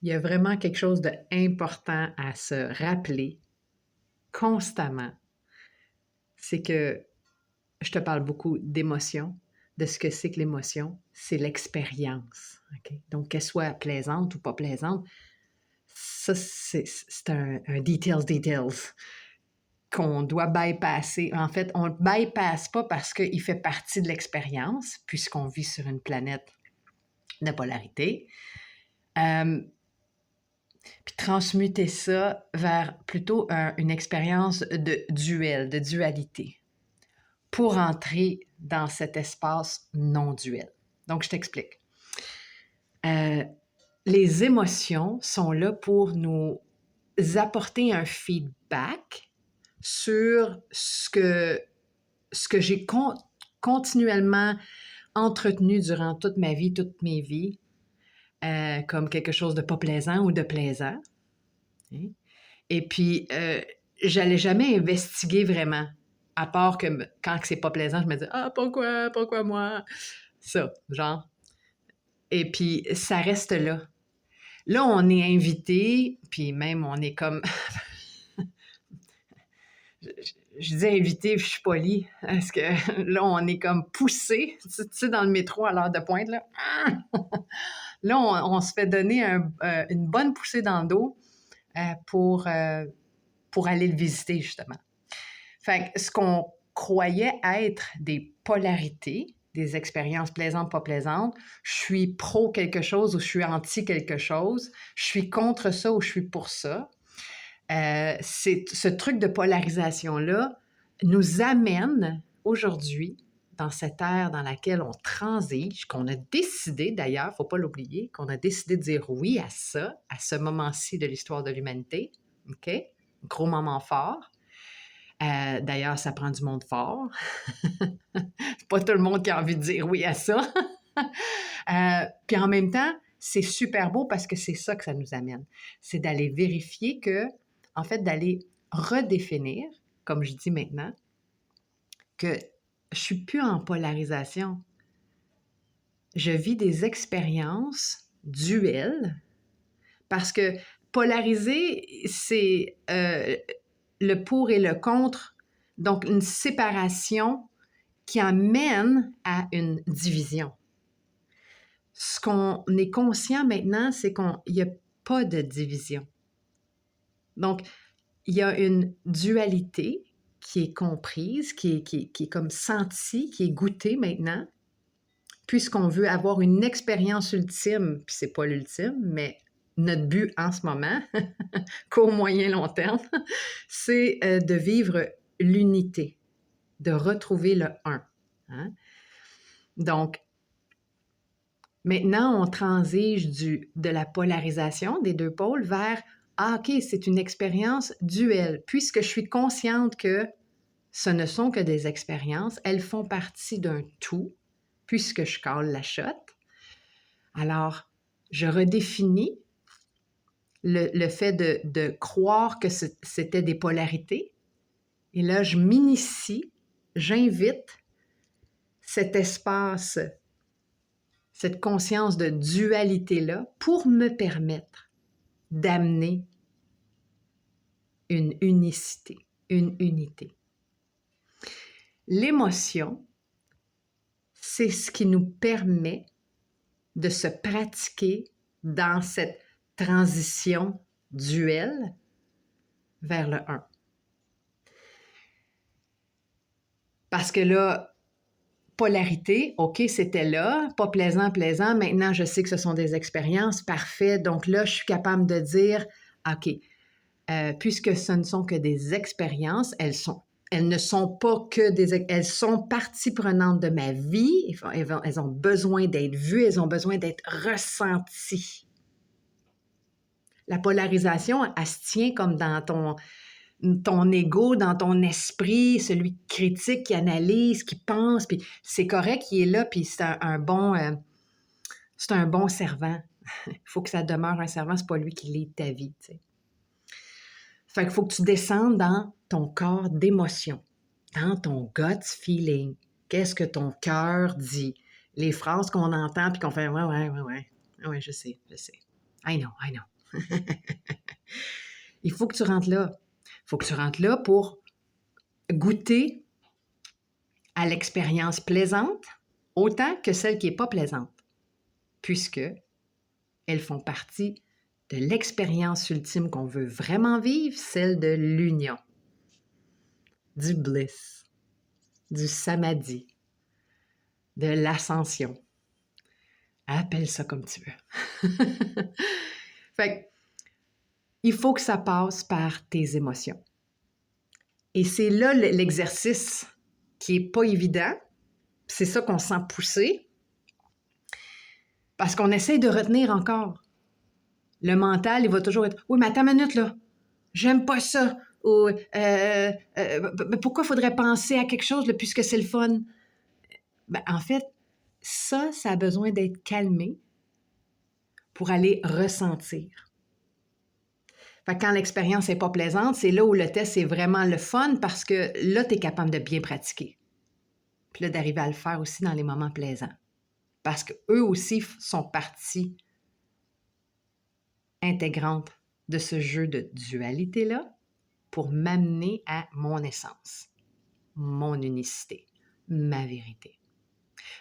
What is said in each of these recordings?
Il y a vraiment quelque chose d'important à se rappeler constamment. C'est que je te parle beaucoup d'émotion, de ce que c'est que l'émotion, c'est l'expérience. OK? Donc, qu'elle soit plaisante ou pas plaisante, ça, c'est un details qu'on doit bypasser. En fait, on ne le bypasse pas parce qu'il fait partie de l'expérience, puisqu'on vit sur une planète de polarité. Puis transmuter ça vers plutôt une expérience de duel, de dualité, pour entrer dans cet espace non-duel. Donc, je t'explique. Euh, les émotions sont là pour nous apporter un feedback sur ce que j'ai continuellement entretenu durant toute ma vie, toutes mes vies, comme quelque chose de pas plaisant ou de plaisant. Hein. Et puis, j'allais jamais investiguer vraiment, à part que quand c'est pas plaisant, je me dis ah, pourquoi moi? Ça, genre. Et puis, ça reste là. Là, on est invité, puis même on est comme. Je dis invité, puis je suis polie, parce que là, on est comme poussé, tu sais, dans le métro à l'heure de pointe, là. Là, on se fait donner une bonne poussée dans le dos pour aller le visiter, justement. Fait que ce qu'on croyait être des polarités, des expériences plaisantes, pas plaisantes, je suis pro quelque chose ou je suis anti quelque chose, je suis contre ça ou je suis pour ça. Ce truc de polarisation-là nous amène aujourd'hui dans cette ère dans laquelle on transige, qu'on a décidé d'ailleurs, il ne faut pas l'oublier, qu'on a décidé de dire oui à ça, à ce moment-ci de l'histoire de l'humanité. OK? Gros moment fort. D'ailleurs, ça prend du monde fort. C'est pas tout le monde qui a envie de dire oui à ça. Puis en même temps, c'est super beau parce que c'est ça que ça nous amène. C'est d'aller vérifier que, en fait, d'aller redéfinir, comme je dis maintenant, que je suis plus en polarisation. Je vis des expériences duelles parce que polariser, c'est le pour et le contre, donc une séparation qui amène à une division. Ce qu'on est conscient maintenant, c'est qu'il n'y a pas de division. Donc, il y a une dualité qui est comprise, qui est comme sentie, qui est goûtée maintenant, puisqu'on veut avoir une expérience ultime, puis c'est pas l'ultime, mais notre but en ce moment, court, moyen, long terme, c'est de vivre l'unité, de retrouver le un. Hein? Donc, maintenant, on transige de la polarisation des deux pôles vers ah, OK, c'est une expérience duelle, puisque je suis consciente que ce ne sont que des expériences, elles font partie d'un tout, puisque je cale la shot. Alors, je redéfinis le fait de croire que c'était des polarités. Et là, je m'initie, j'invite cet espace, cette conscience de dualité-là pour me permettre d'amener une unicité, une unité. L'émotion, c'est ce qui nous permet de se pratiquer dans cette transition duelle vers le un. Parce que là, polarité, OK, c'était là, pas plaisant, plaisant. Maintenant, je sais que ce sont des expériences, parfait. Donc là, je suis capable de dire, OK, puisque ce ne sont que des expériences, elles ne sont pas que elles sont partie prenante de ma vie. Elles ont besoin d'être vues, elles ont besoin d'être ressenties. La polarisation, elle se tient comme dans ton ego, dans ton esprit, celui qui critique, qui analyse, qui pense, puis c'est correct, il est là, puis c'est un bon servant. Il faut que ça demeure un servant, c'est pas lui qui lead ta vie, tu sais. Fait qu'il faut que tu descendes dans ton corps d'émotion, dans ton gut feeling. Qu'est-ce que ton cœur dit? Les phrases qu'on entend puis qu'on fait « ouais, je sais. » I know, I know. Il faut que tu rentres là. Il faut que tu rentres là pour goûter à l'expérience plaisante autant que celle qui n'est pas plaisante, puisque elles font partie de l'expérience ultime qu'on veut vraiment vivre, celle de l'union, du bliss, du samadhi, de l'ascension. Appelle ça comme tu veux. Fait que, il faut que ça passe par tes émotions. Et c'est là l'exercice qui n'est pas évident. C'est ça qu'on sent pousser. Parce qu'on essaie de retenir encore. Le mental, il va toujours être « Oui, mais attends une minute, là. J'aime pas ça. » Ou « Pourquoi il faudrait penser à quelque chose là, puisque c'est le fun? » Ben, en fait, ça a besoin d'être calmé pour aller ressentir. Fait que quand l'expérience n'est pas plaisante, c'est là où le test est vraiment le fun parce que là, tu es capable de bien pratiquer. Puis là, d'arriver à le faire aussi dans les moments plaisants. Parce qu'eux aussi sont partie intégrante de ce jeu de dualité-là pour m'amener à mon essence, mon unicité, ma vérité.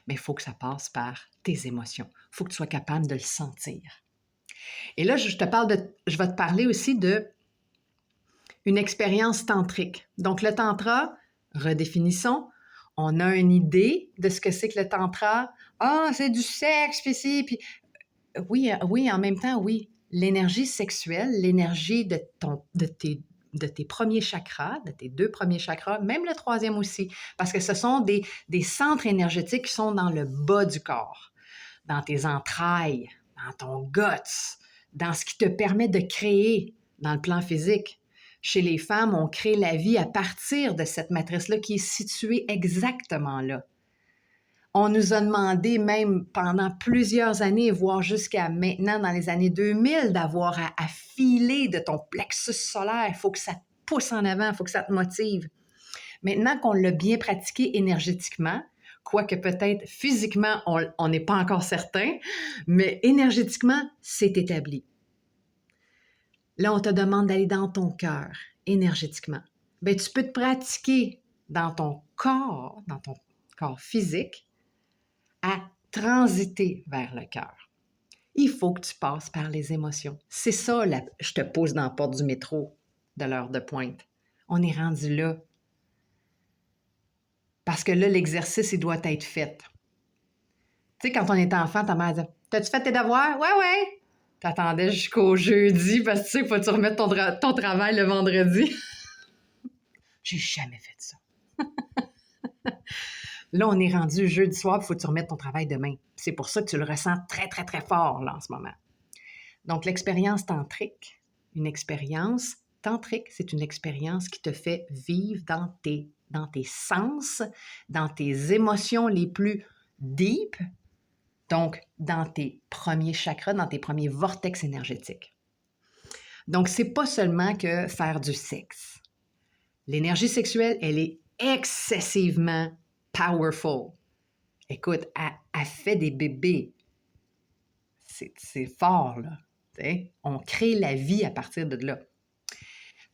Mais il faut que ça passe par tes émotions. Il faut que tu sois capable de le sentir. Et là, je vais te parler aussi de une expérience tantrique. Donc, le tantra, redéfinissons, on a une idée de ce que c'est que le tantra. Ah, c'est du sexe, puis oui, en même temps, oui. L'énergie sexuelle, l'énergie de tes premiers chakras, de tes 2 premiers chakras, même le 3e aussi, parce que ce sont des centres énergétiques qui sont dans le bas du corps, dans tes entrailles, dans ton guts, dans ce qui te permet de créer dans le plan physique. Chez les femmes, on crée la vie à partir de cette matrice-là qui est située exactement là. On nous a demandé même pendant plusieurs années, voire jusqu'à maintenant, dans les années 2000, d'avoir à filer de ton plexus solaire. Il faut que ça te pousse en avant, il faut que ça te motive. Maintenant qu'on l'a bien pratiqué énergétiquement, quoique peut-être physiquement, on n'est pas encore certain, mais énergétiquement, c'est établi. Là, on te demande d'aller dans ton cœur, énergétiquement. Bien, tu peux te pratiquer dans ton corps physique, à transiter vers le cœur. Il faut que tu passes par les émotions. C'est ça, je te pose dans la porte du métro de l'heure de pointe. On est rendu là. Parce que là, l'exercice, il doit être fait. Tu sais, quand on était enfant, ta mère disait « T'as-tu fait tes devoirs? » « Ouais, ouais. » T'attendais jusqu'au jeudi parce que tu sais qu'il faut que tu remettes ton travail le vendredi. J'ai jamais fait ça. Là, on est rendu jeudi soir, il faut que tu remettes ton travail demain. C'est pour ça que tu le ressens très, très, très fort là, en ce moment. Donc, l'expérience tantrique, c'est une expérience qui te fait vivre dans tes sens, dans tes émotions les plus deep, donc dans tes premiers chakras, dans tes premiers vortex énergétiques. Donc, c'est pas seulement que faire du sexe. L'énergie sexuelle, elle est excessivement powerful. Écoute, elle fait des bébés. C'est fort, là. T'sais? On crée la vie à partir de là.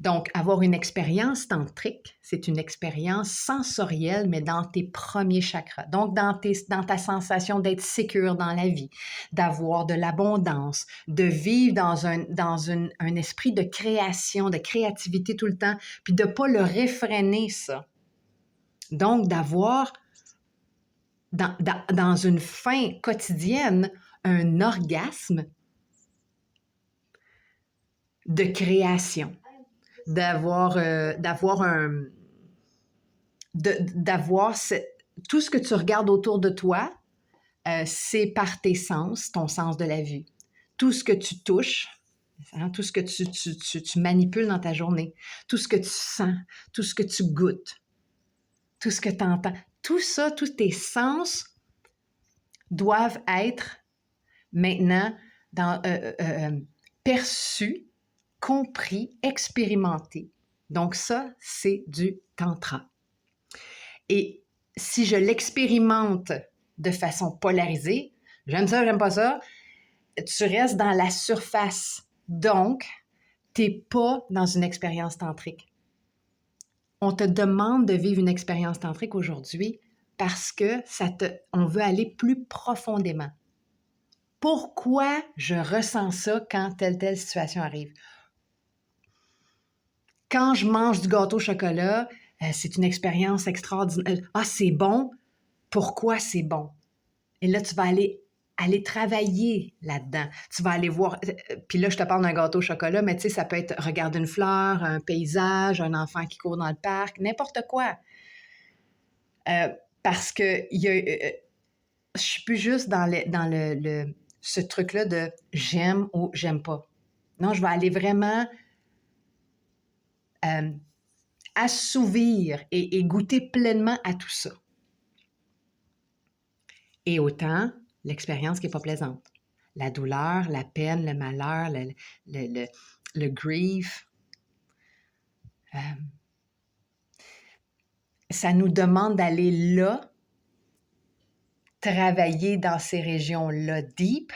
Donc, avoir une expérience tantrique, c'est une expérience sensorielle, mais dans tes premiers chakras. Donc, dans ta sensation d'être sécure dans la vie, d'avoir de l'abondance, de vivre dans un esprit de création, de créativité tout le temps, puis de ne pas le réfréner, ça. Donc, d'avoir dans une fin quotidienne un orgasme de création. D'avoir tout ce que tu regardes autour de toi, c'est par tes sens, ton sens de la vue. Tout ce que tu touches, hein, tout ce que tu manipules dans ta journée, tout ce que tu sens, tout ce que tu goûtes, tout ce que tu entends, tout ça, tous tes sens doivent être maintenant perçus, compris, expérimenté. Donc ça, c'est du tantra. Et si je l'expérimente de façon polarisée, j'aime ça, j'aime pas ça, tu restes dans la surface. Donc, tu n'es pas dans une expérience tantrique. On te demande de vivre une expérience tantrique aujourd'hui parce que on veut aller plus profondément. Pourquoi je ressens ça quand telle situation arrive? Quand je mange du gâteau au chocolat, c'est une expérience extraordinaire. Ah, c'est bon. Pourquoi c'est bon? Et là, tu vas aller travailler là-dedans. Tu vas aller voir. Puis là, je te parle d'un gâteau au chocolat, mais tu sais, ça peut être regarder une fleur, un paysage, un enfant qui court dans le parc, n'importe quoi. Parce que je suis plus juste dans ce truc-là de j'aime ou j'aime pas. Non, je vais aller vraiment assouvir et goûter pleinement à tout ça. Et autant l'expérience qui n'est pas plaisante. La douleur, la peine, le malheur, le grief. Ça nous demande d'aller là, travailler dans ces régions-là deep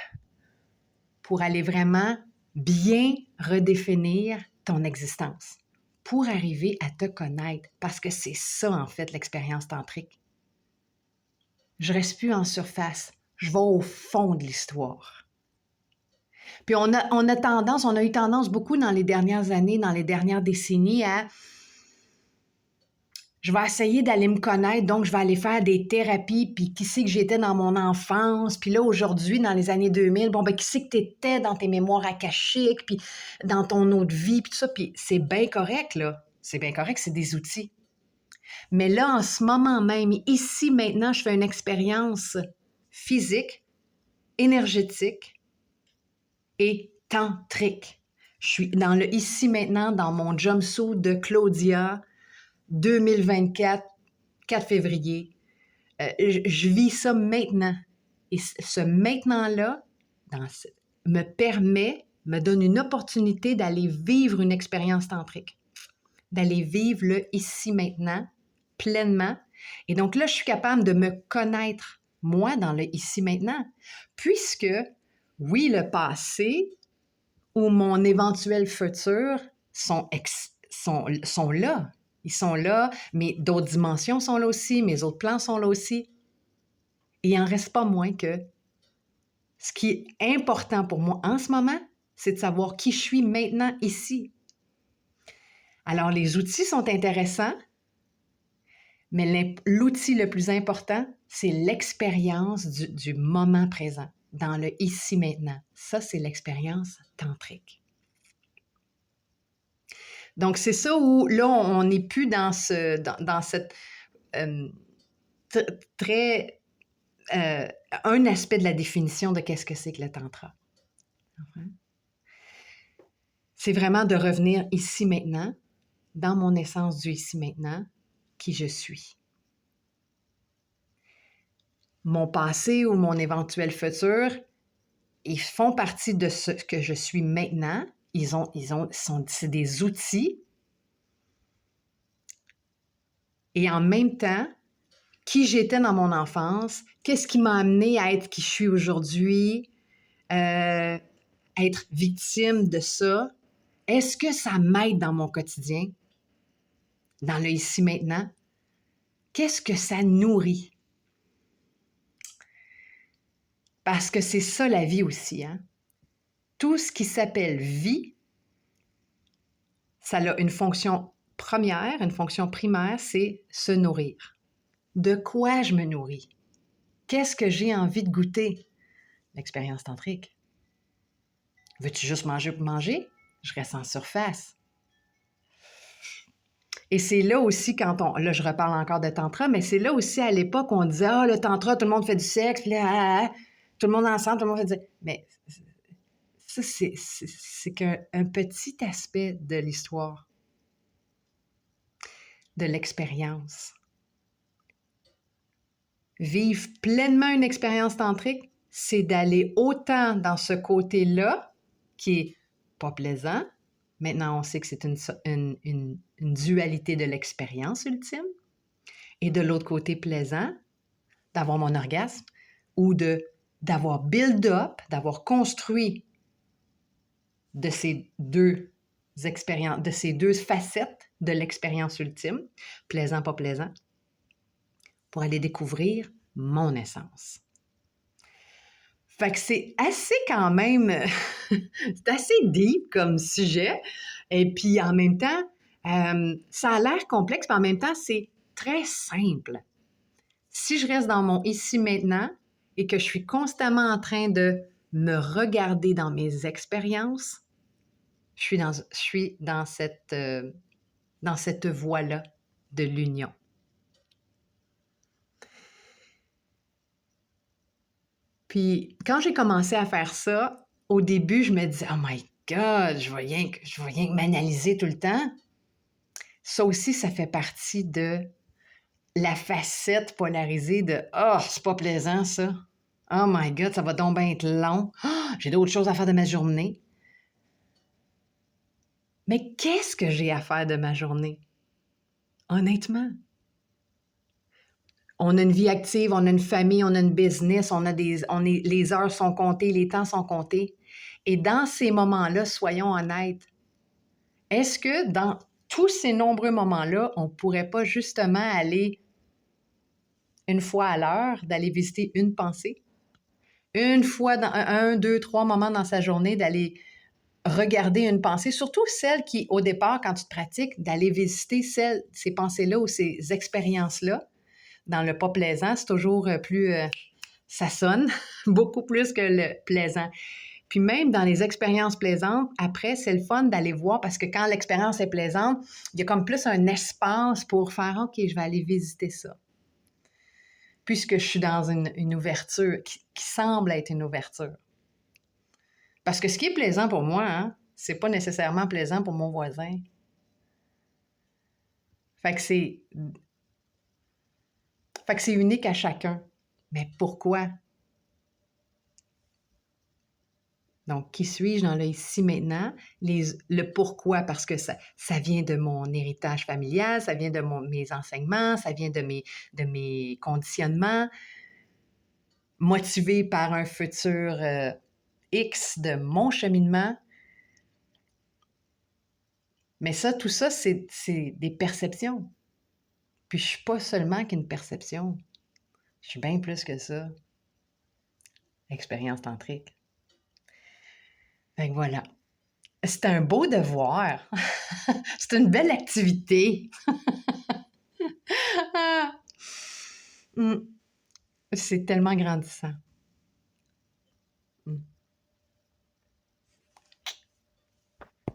pour aller vraiment bien redéfinir ton existence, pour arriver à te connaître, parce que c'est ça, en fait, l'expérience tantrique. Je reste plus en surface, je vais au fond de l'histoire. Puis on a eu tendance beaucoup dans les dernières années, dans les dernières décennies à je vais essayer d'aller me connaître, donc je vais aller faire des thérapies, puis qui c'est que j'étais dans mon enfance, puis là aujourd'hui, dans les années 2000, qui c'est que t'étais dans tes mémoires akashiques, puis dans ton autre vie, puis tout ça, puis c'est bien correct, là. C'est bien correct, c'est des outils. Mais là, en ce moment même, ici, maintenant, je fais une expérience physique, énergétique et tantrique. Je suis dans le ici, maintenant, dans mon jumpsuit de Claudia, 2024, 4 février. Je vis ça maintenant. Et ce maintenant-là me donne une opportunité d'aller vivre une expérience tantrique, d'aller vivre le ici maintenant, pleinement. Et donc là, je suis capable de me connaître, moi, dans le ici maintenant, puisque, oui, le passé ou mon éventuel futur sont là. Ils sont là, mais d'autres dimensions sont là aussi, mes autres plans sont là aussi. Et il n'en reste pas moins que ce qui est important pour moi en ce moment, c'est de savoir qui je suis maintenant ici. Alors, les outils sont intéressants, mais l'outil le plus important, c'est l'expérience du moment présent, dans le ici-maintenant. Ça, c'est l'expérience tantrique. Donc, c'est ça où, là, on n'est plus dans cette très... un aspect de la définition de qu'est-ce que c'est que le tantra. C'est vraiment de revenir ici maintenant, dans mon essence du ici maintenant, qui je suis. Mon passé ou mon éventuel futur, ils font partie de ce que je suis maintenant. C'est des outils. Et en même temps, qui j'étais dans mon enfance, qu'est-ce qui m'a amené à être qui je suis aujourd'hui, être victime de ça. Est-ce que ça m'aide dans mon quotidien, dans le ici maintenant? Qu'est-ce que ça nourrit? Parce que c'est ça la vie aussi, hein? Tout ce qui s'appelle vie, ça a une fonction première, une fonction primaire, c'est se nourrir. De quoi je me nourris? Qu'est-ce que j'ai envie de goûter? L'expérience tantrique. Veux-tu juste manger pour manger? Je reste en surface. Et c'est là aussi là je reparle encore de tantra, mais c'est là aussi à l'époque on disait « Ah, le tantra, tout le monde fait du sexe, puis là, tout le monde ensemble, tout le monde fait du... » Mais ça, c'est qu'un petit aspect de l'histoire, de l'expérience. Vivre pleinement une expérience tantrique, c'est d'aller autant dans ce côté-là, qui est pas plaisant. Maintenant, on sait que c'est une dualité de l'expérience ultime. Et de l'autre côté plaisant, d'avoir mon orgasme ou de d'avoir build up, d'avoir construit de ces deux expériences, de ces deux facettes de l'expérience ultime, plaisant, pas plaisant, pour aller découvrir mon essence. Fait que c'est assez quand même, c'est assez deep comme sujet. Et puis en même temps, ça a l'air complexe, mais en même temps, c'est très simple. Si je reste dans mon ici maintenant et que je suis constamment en train de me regarder dans mes expériences, je suis dans cette voie-là de l'union. Puis quand j'ai commencé à faire ça, au début, je me disais, oh my God, je vais rien que m'analyser tout le temps. Ça aussi, ça fait partie de la facette polarisée de oh, c'est pas plaisant ça. Oh my God, ça va donc bien être long. Oh, j'ai d'autres choses à faire de ma journée. Mais qu'est-ce que j'ai à faire de ma journée? Honnêtement. On a une vie active, on a une famille, on a une business, les heures sont comptées, les temps sont comptés. Et dans ces moments-là, soyons honnêtes, est-ce que dans tous ces nombreux moments-là, on ne pourrait pas justement aller une fois à l'heure, d'aller visiter une pensée? Une fois dans un, deux, trois moments dans sa journée, d'aller regarder une pensée, surtout celle qui, au départ, quand tu te pratiques, d'aller visiter ces pensées-là ou ces expériences-là. Dans le pas plaisant, c'est toujours plus... ça sonne beaucoup plus que le plaisant. Puis même dans les expériences plaisantes, après, c'est le fun d'aller voir parce que quand l'expérience est plaisante, il y a comme plus un espace pour faire « OK, je vais aller visiter ça ». Puisque je suis dans une ouverture qui semble être une ouverture. Parce que ce qui est plaisant pour moi, hein, c'est pas nécessairement plaisant pour mon voisin. Fait que c'est unique à chacun. Mais pourquoi? Donc, qui suis-je dans le ici maintenant? Le pourquoi, parce que ça vient de mon héritage familial, ça vient de mes enseignements, ça vient de mes conditionnements, motivé par un futur X de mon cheminement. Mais ça, tout ça, c'est des perceptions. Puis je ne suis pas seulement qu'une perception. Je suis bien plus que ça. Expérience tantrique. Fait que voilà. C'est un beau devoir. C'est une belle activité. C'est tellement grandissant.